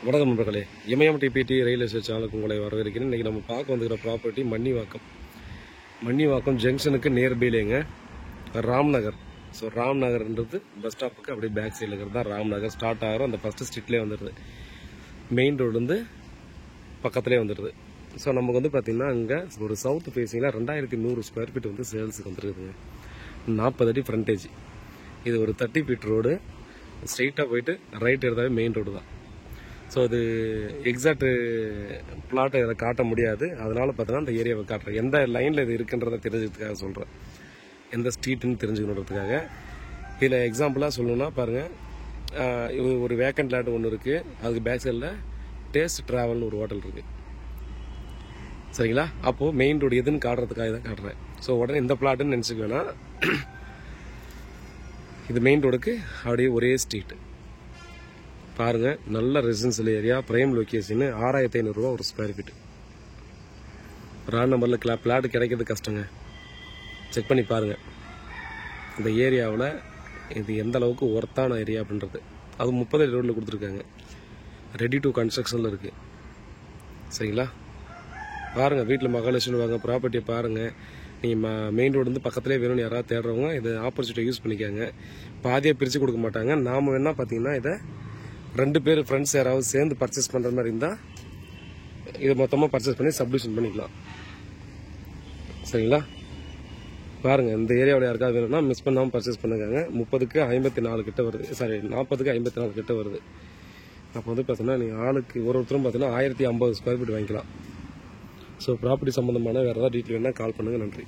வணக்கம் நண்பர்களே, இமயம் டிபிடி ரயில் எஸ்டேட் சேனலுக்கு உங்களை வரவேற்கிறேன். இன்றைக்கி நம்ம பார்க்க வந்துக்கிற ப்ராப்பர்ட்டி மன்னிவாக்கம் ஜங்ஷனுக்கு நியர்பைலேங்க ராம்நகர். ஸோ ராம்நகர்ன்றது பஸ் ஸ்டாப்புக்கு அப்படியே பேக் சைடில் இருக்கிறது தான் ராம்நகர். ஸ்டார்ட் ஆகிற அந்த ஃபஸ்ட்டு ஸ்ட்ரீட்லேயே வந்துடுது. மெயின் ரோடு வந்து பக்கத்துலேயே வந்துடுது. ஸோ நமக்கு வந்து பார்த்திங்கன்னா அங்கே ஒரு சவுத் ஃபேஸிங்கில் 2100 ஸ்கொயர் ஃபீட் வந்து சேல்ஸுக்கு வந்துருக்குதுங்க. 40 அடி ஃப்ரண்டேஜ். இது ஒரு 30 ஃபீட் ரோடு. ஸ்ட்ரெயிட்டாக போயிட்டு ரைட் எடுத்தாவே மெயின் ரோடு தான். ஸோ அது எக்ஸாக்ட் பிளாட்டை இதை காட்ட முடியாது. அதனால் பார்த்தீங்கன்னா அந்த ஏரியாவை காட்டுறேன். எந்த லைனில் இது இருக்குன்றதை தெரிஞ்சுக்கிறதுக்காக சொல்கிறேன், எந்த ஸ்ட்ரீட்டுன்னு தெரிஞ்சுக்கணுன்றதுக்காக. இதில் எக்ஸாம்பிளாக சொல்லணும்னா பாருங்கள், ஒரு வேக்கண்ட் லேண்ட் ஒன்று இருக்குது. அதுக்கு பேக் சைடில் டேஸ்ட் ட்ராவல்னு ஒரு ஹோட்டல் இருக்குது. சரிங்களா? அப்போது மெயின் ரோடு எதுன்னு காட்டுறதுக்காக தான் காட்டுறேன். ஸோ உடனே இந்த பிளாட்டுன்னு நினச்சிக்க வேணாம். இது மெயின் ரோடுக்கு அப்படியே ஒரே ஸ்ட்ரீட்டு பாருங்கள். நல்ல ரெசிடென்சியல் ஏரியா, பிரைம் லொக்கேஷன். 6500 ரூபா ஒரு ஸ்கொயர் ஃபீட். ராங் நம்பரில் பிளாட் கிடைக்கிறது கஷ்டங்க. செக் பண்ணி பாருங்கள் இந்த ஏரியாவில் இது எந்த அளவுக்கு ஒர்த்தான ஏரியா அப்படின்றது. அது 30 அடி ரோட்டில் கொடுத்துருக்காங்க. ரெடி டு கன்ஸ்ட்ரக்ஷனில் இருக்குது. சரிங்களா? பாருங்கள், வீட்டில் மகாலட்சுமி வாங்க ப்ராப்பர்ட்டியை பாருங்கள். நீங்கள் மெயின் ரோடு வந்து பக்கத்துலேயே வேணும்னு யாராவது தேடுறவங்க இது ஆப்பர்ச்சுனிட்டியை யூஸ் பண்ணிக்காங்க. பாதியாக பிரித்து கொடுக்க மாட்டாங்க. நாம் வேணால் பார்த்தீங்கன்னா இதை 2 பேர் ஃப்ரெண்ட்ஸ் யாராவது சேர்ந்து பர்ச்சேஸ் பண்ணுற மாதிரி இருந்தால் இதை மொத்தமாக பர்ச்சேஸ் பண்ணி சப்டிவிஷன் பண்ணிக்கலாம். சரிங்களா? பாருங்கள், இந்த ஏரியாவில் யாருக்காவது வேணும்னா மிஸ் பண்ணாமல் பர்ச்சேஸ் பண்ணுறாங்க. 30க்கு 54 கிட்ட வருது. 40க்கு 54 கிட்ட வருது. அப்போ வந்து பார்த்தீங்கன்னா நீங்கள் ஆளுக்கு ஒருத்தரும் பார்த்தீங்கன்னா 1050 ஸ்கொயர் ஃபீட் வாங்கிக்கலாம். ஸோ ப்ராப்பர்ட்டி சம்மந்தமான வேறு ஏதாவது டீட்டெயில் வேணால் கால் பண்ணுங்கள். நன்றி.